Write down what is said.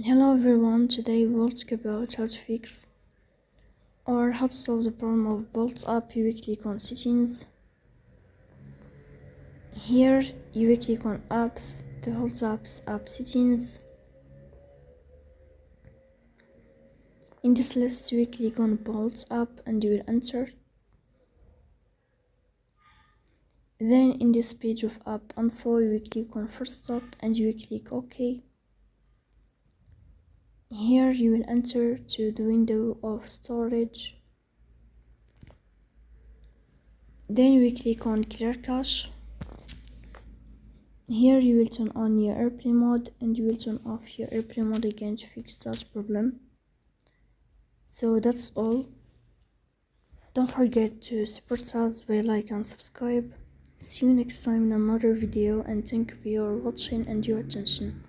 Hello everyone, today we'll talk about how to fix or how to solve the problem of Bolt app. You will click on settings. Here you will click on apps, default apps, app settings. In this list you will click on Bolt app and you will enter. Then in this page of app info you will click on first stop and you will click OK. Here you will enter to the window of storage. Then you will click on clear cache. Here you will turn on your airplane mode and you will turn off your airplane mode again to fix that problem. So that's all. Don't forget to support us by like and subscribe. See you next time in another video and thank you for your watching and your attention.